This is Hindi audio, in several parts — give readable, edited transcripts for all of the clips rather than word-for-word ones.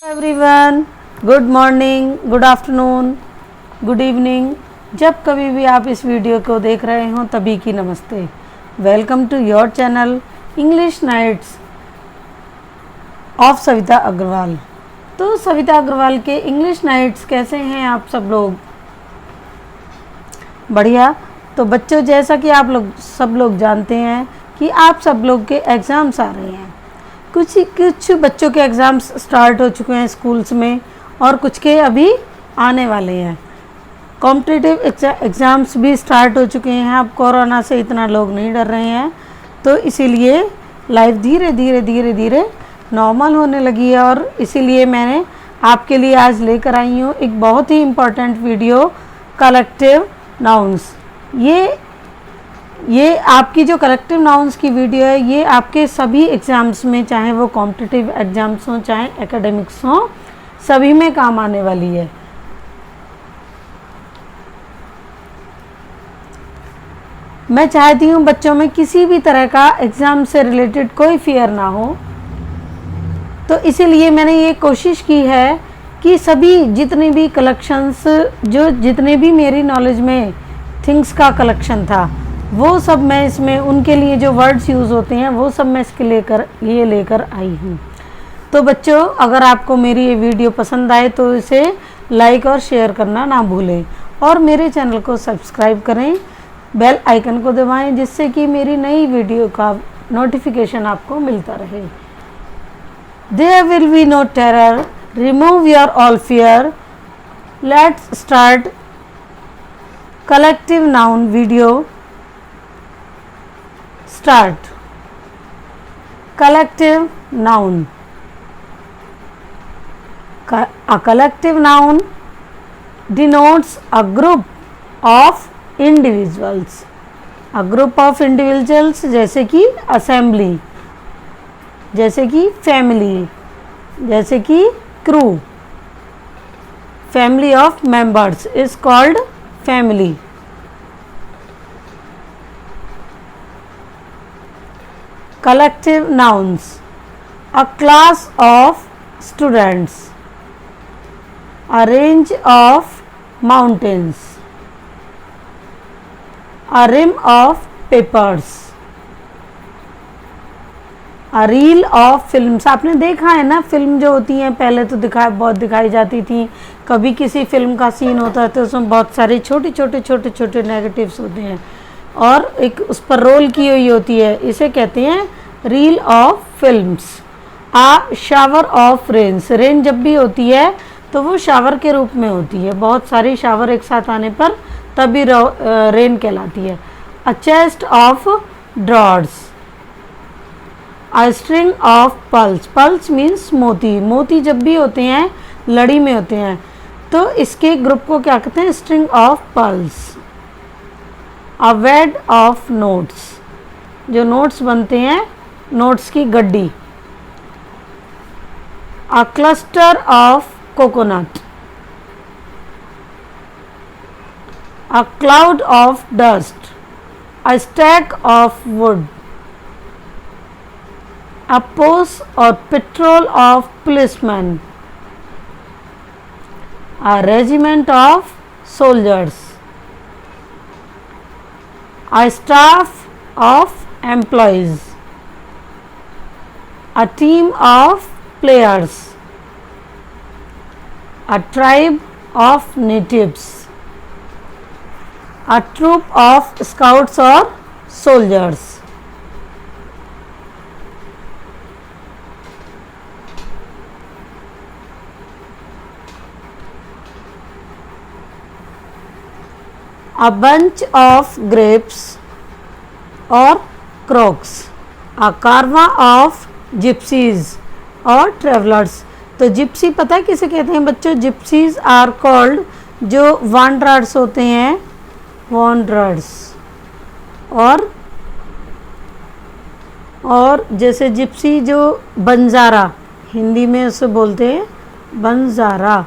Everyone, good morning, good afternoon, good evening. जब कभी भी आप इस वीडियो को देख रहे हों तभी की नमस्ते। Welcome to your channel English knights of Savita Agrawal. तो सविता अग्रवाल के इंग्लिश नाइट्स कैसे हैं आप सब लोग? बढ़िया। तो बच्चों, जैसा कि आप लोग सब लोग जानते हैं कि आप सब लोग के एग्ज़ाम्स आ रहे हैं। कुछ बच्चों के एग्ज़ाम्स स्टार्ट हो चुके हैं स्कूल्स में और कुछ के अभी आने वाले हैं। कॉम्पिटिटिव एग्ज़ाम्स भी स्टार्ट हो चुके हैं। अब कोरोना से इतना लोग नहीं डर रहे हैं, तो इसीलिए लाइफ धीरे धीरे नॉर्मल होने लगी है। और इसीलिए मैंने आपके लिए आज लेकर आई हूँ एक बहुत ही इम्पॉर्टेंट वीडियो, कलेक्टिव नाउन्स। ये आपकी जो कलेक्टिव नाउन्स की वीडियो है, ये आपके सभी एग्ज़ाम्स में, चाहे वो कॉम्पिटिटिव एग्ज़ाम्स हों चाहे एकेडमिक्स हों, सभी में काम आने वाली है। मैं चाहती हूँ बच्चों में किसी भी तरह का एग्ज़ाम से रिलेटेड कोई फियर ना हो, तो इसीलिए मैंने ये कोशिश की है कि सभी जितने भी कलेक्शंस, जितने भी मेरी नॉलेज में थिंग्स का कलेक्शन था, वो सब मैं इसमें, उनके लिए जो वर्ड्स यूज़ होते हैं वो सब मैं इसके लेकर आई हूँ। तो बच्चों, अगर आपको मेरी ये वीडियो पसंद आए तो इसे लाइक और शेयर करना ना भूलें और मेरे चैनल को सब्सक्राइब करें, बेल आइकन को दबाएं, जिससे कि मेरी नई वीडियो का नोटिफिकेशन आपको मिलता रहे। There will be no terror, remove your all fear. Let's start collective noun video. Start. Collective noun. A collective noun denotes a group of individuals. A group of individuals जैसे कि assembly, जैसे कि family, जैसे कि crew. Family of members is called family. Collective nouns. A class of students, a range of mountains, a rim of papers, a reel of films. आपने देखा है ना, फिल्म जो होती हैं पहले तो बहुत दिखाई जाती थी। कभी किसी फिल्म का सीन होता है तो उसमें बहुत सारे छोटे नेगेटिव्स होते हैं और एक उस पर रोल की हुई होती है। इसे कहते हैं reel of films. A shower of rains. Rain जब भी होती है तो वो शावर के रूप में होती है, बहुत सारी शावर एक साथ आने पर तभी रेन कहलाती है। A chest of drawers, a string of pearls. Pearls means मोती। मोती जब भी होते हैं लड़ी में होते हैं, तो इसके ग्रुप को क्या कहते हैं? String of pearls. A wad of notes, जो नोट्स बनते हैं, नोट्स की गड्डी। A cluster of coconut, a cloud of dust, a stack of wood, a post और patrol of policemen, a regiment of soldiers, a staff of employees, a team of players, a tribe of natives, a troop of scouts or soldiers. A bunch of grapes or crocks, a caravan of gypsies or travelers. तो जिप्सी पता है किसे कहते हैं बच्चों? जिप्सीज आर कॉल्ड, जो वांडरर्स होते हैं, वांडरर्स। और जैसे जिप्सी जो बंजारा, हिंदी में उसे बोलते हैं Banjara.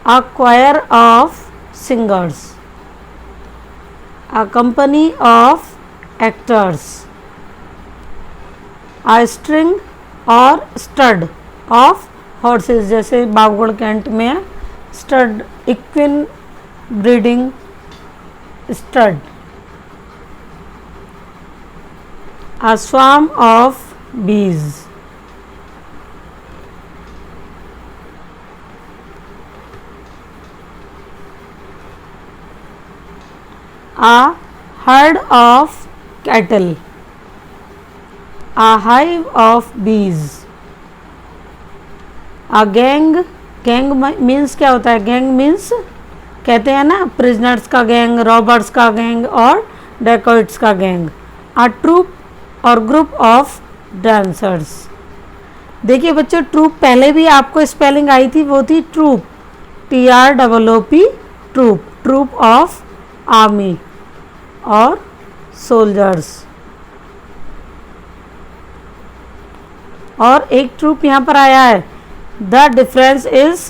a choir of singers. A company of actors. A string or stud of horses, जैसे बागड़ कैंट में है stud, equine breeding stud. A swarm of bees. A herd of cattle. A hive of bees. A gang. Gang means क्या होता है? गैंग मीन्स कहते हैं ना प्रिजनर्स का गैंग, रॉबर्स का गैंग और डेकॉइट्स का गैंग. अ ट्रूप और ग्रुप ऑफ डांसर्स. देखिए बच्चों, ट्रूप पहले भी आपको स्पेलिंग आई थी, वो थी troop, TROOP, troop, troop of army और सोल्जर्स. और एक ट्रूप यहाँ पर आया है. The difference is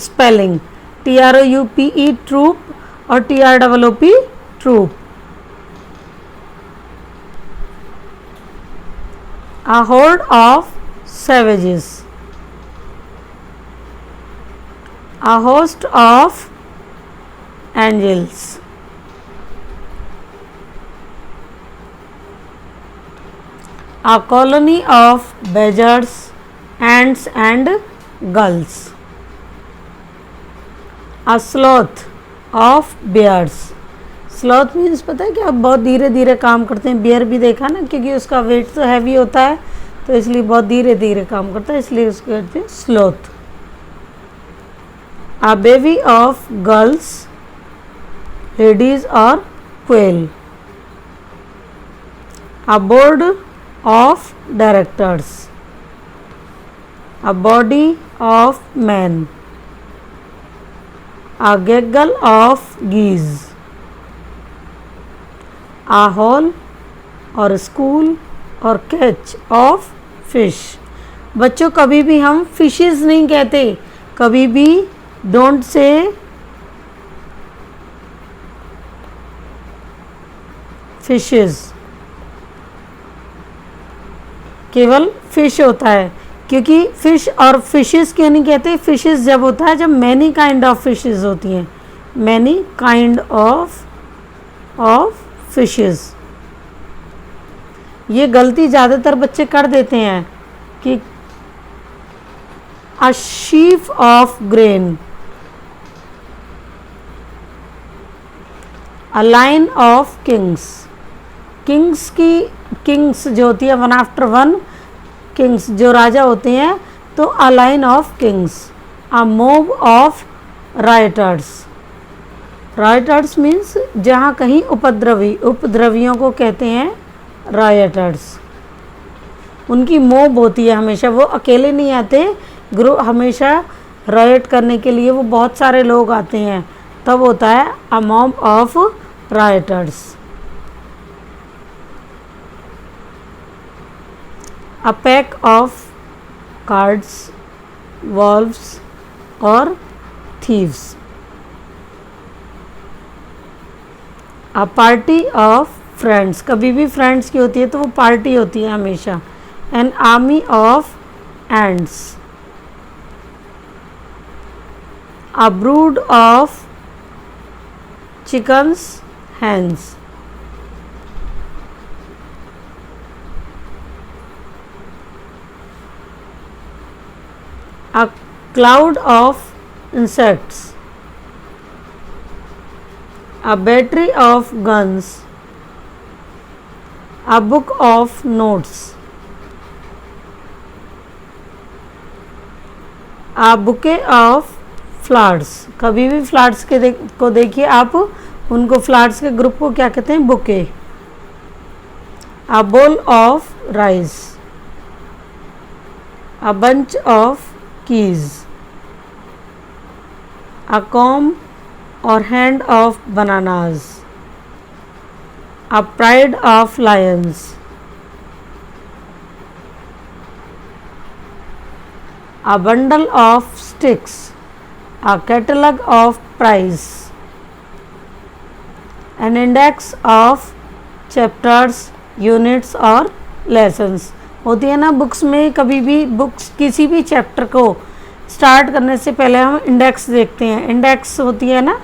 spelling, TROUPE troupe और TROOP troop. A horde of savages. A host of angels. A colony of badgers, ants and gulls. A sloth of bears. Sloth means पता है कि आप बहुत धीरे धीरे काम करते हैं. बियर भी देखा ना, क्योंकि उसका वेट तो हैवी होता है तो इसलिए बहुत धीरे धीरे काम करता है, इसलिए उसको कहते हैं sloth. A bevy of girls, ladies और quail. A board of directors. A body of man. A gaggle of geese. A haul और स्कूल और कैच ऑफ फिश. बच्चों कभी भी हम फिशेस नहीं कहते, कभी भी डोंट से फिशेस, केवल फिश होता है. क्योंकि फिश और फिशेस क्यों नहीं कहते? फिशेस जब होता है जब मैनी काइंड ऑफ फिशेस होती हैं, मैनी काइंड ऑफ फिशेस. ये गलती ज़्यादातर बच्चे कर देते हैं कि a sheaf of grain. A line of kings. Kings जो होती है वन आफ्टर वन, किंग्स जो राजा होते हैं, तो अ line of Kings. A mob of writers. Writers means जहाँ कहीं उपद्रवियों को कहते हैं राइटर्स. उनकी मोब होती है हमेशा, वो अकेले नहीं आते, ग्रुप हमेशा राइट करने के लिए वो बहुत सारे लोग आते हैं, तब होता है a mob of rioters. A pack of cards, wolves और thieves. A party of friends. कभी भी फ्रेंड्स की होती है तो वो पार्टी होती है हमेशा. An army of ants. A brood of chickens, hens. A cloud of insects. A battery of guns. A book of notes. A bouquet of flowers. कभी भी फ्लावर्स को देखिए आप, उनको फ्लावर्स के ग्रुप को क्या कहते हैं? Bouquet. A bowl of rice. A bunch of keys. A comb or hand of bananas. A pride of lions. A bundle of sticks. A catalogue of price. An index of chapters, units और लेसन्स। होती है ना बुक्स में, कभी भी बुक्स किसी भी चैप्टर को स्टार्ट करने से पहले हम इंडेक्स देखते हैं। इंडेक्स होती है ना,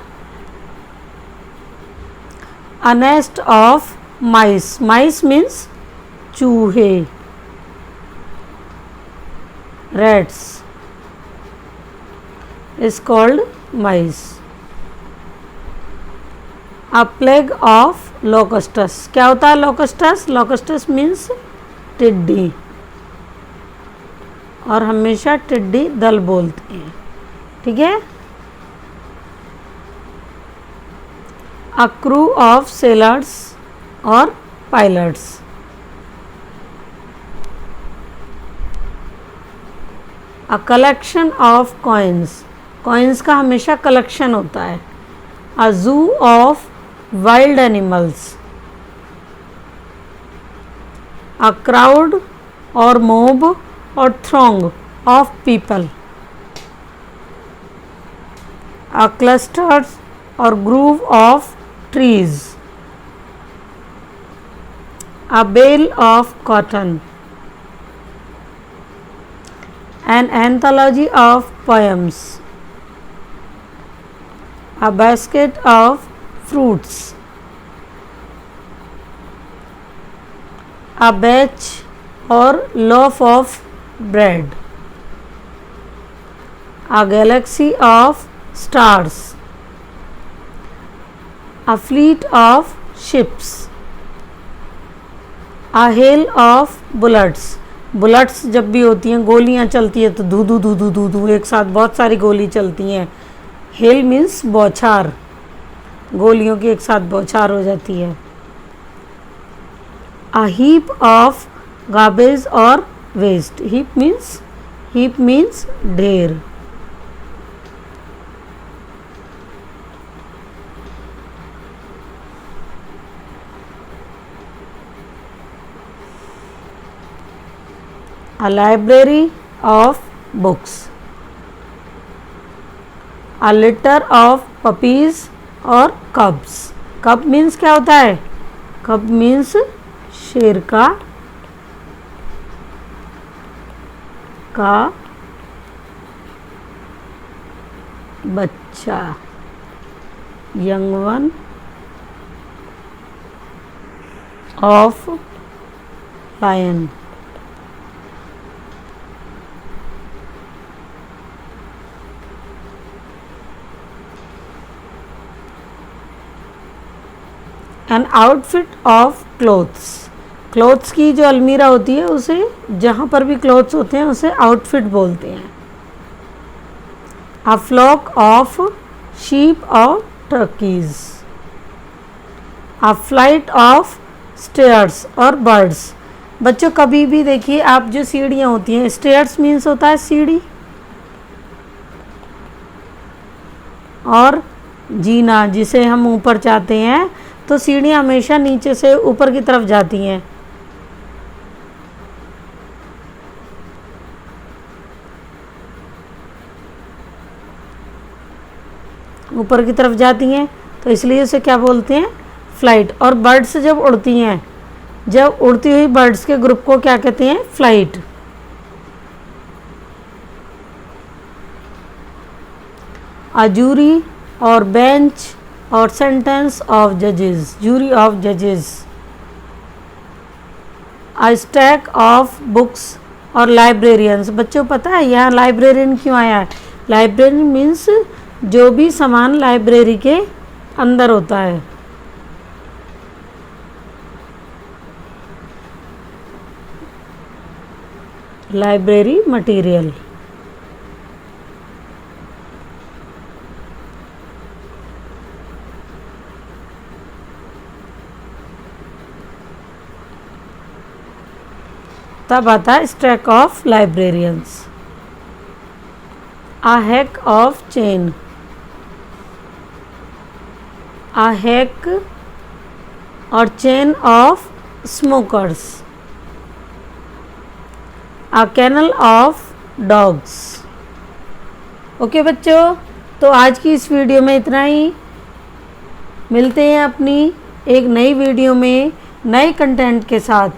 अ nest of mice, mice means चूहे, rats is called mice. A plague of locusts, क्या होता है locusts? Locusts means टिड्डी, और हमेशा टिड्डी दल बोलते हैं, ठीक है। A crew of sailors और pilots, a collection of coins, coins का हमेशा कलेक्शन होता है। A zoo of wild animals, a crowd और मोब और throng of people, a clusters और grove of trees, a bale of cotton, an anthology of poems, a basket of fruits, a batch or loaf of bread, a galaxy of stars, a fleet of ships, a hail of bullets, bullets जब भी होती हैं, गोलियां चलती है तो धू धू धू धू धू धू एक साथ बहुत सारी गोली चलती हैं। हेल मीन्स बौछार, गोलियों की एक साथ बौछार हो जाती है। अ हीप ऑफ गार्बेज और वेस्ट, हीप मीन्स ढेर। A library of books, a litre of puppies और कब्स। कब मीन्स क्या होता है? कब मीन्स शेर का बच्चा, young one of lion. An outfit of clothes, clothes की जो अलमीरा होती है उसे, जहाँ पर भी क्लोथ्स होते हैं उसे आउटफिट बोलते हैं। अ फ्लॉक ऑफ शीप और Turkey's, a flight of stairs और बर्ड्स। बच्चों कभी भी देखिए आप, जो सीढ़ियाँ होती हैं, स्टेयर्स मीन्स होता है सीढ़ी, और जीना जिसे हम ऊपर जाते हैं, तो सीढ़ियाँ हमेशा नीचे से ऊपर की तरफ जाती हैं। ऊपर की तरफ जाती हैं तो इसलिए उसे क्या बोलते हैं? फ्लाइट। और बर्ड्स जब उड़ती हैं, जब उड़ती हुई बर्ड्स के ग्रुप को क्या कहते हैं? फ्लाइट। अ जूरी और बेंच और सेंटेंस ऑफ जजेस, जूरी ऑफ जजेस। अ स्टैक ऑफ बुक्स और लाइब्रेरियंस। बच्चों पता है यहाँ लाइब्रेरियन क्यों आया है? लाइब्रेरियन मीन्स जो भी सामान लाइब्रेरी के अंदर होता है। Library material. तब आता है stack of librarians. A hack of chain, a hack और chain of smokers. A kennel of dogs. Okay बच्चों, तो आज की इस वीडियो में इतना ही। मिलते हैं अपनी एक नई वीडियो में नए कंटेंट के साथ।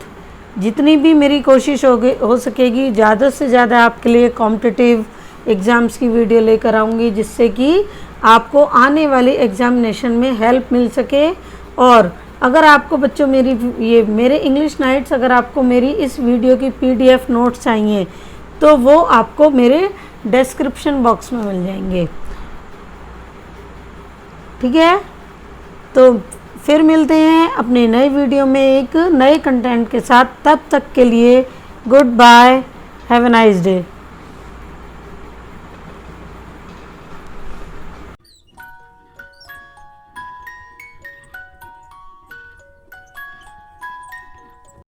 जितनी भी मेरी कोशिश हो सकेगी ज़्यादा से ज़्यादा आपके लिए कॉम्पिटिटिव एग्ज़ाम्स की वीडियो लेकर आऊँगी, जिससे कि आपको आने वाली एग्ज़ामिनेशन में हेल्प मिल सके। और अगर आपको बच्चों मेरे इंग्लिश नाइट्स, अगर आपको मेरी इस वीडियो की PDF नोट्स चाहिए तो वो आपको मेरे डिस्क्रिप्शन बॉक्स में मिल जाएंगे। ठीक है, तो फिर मिलते हैं अपने नए वीडियो में एक नए कंटेंट के साथ। तब तक के लिए goodbye, have a nice day.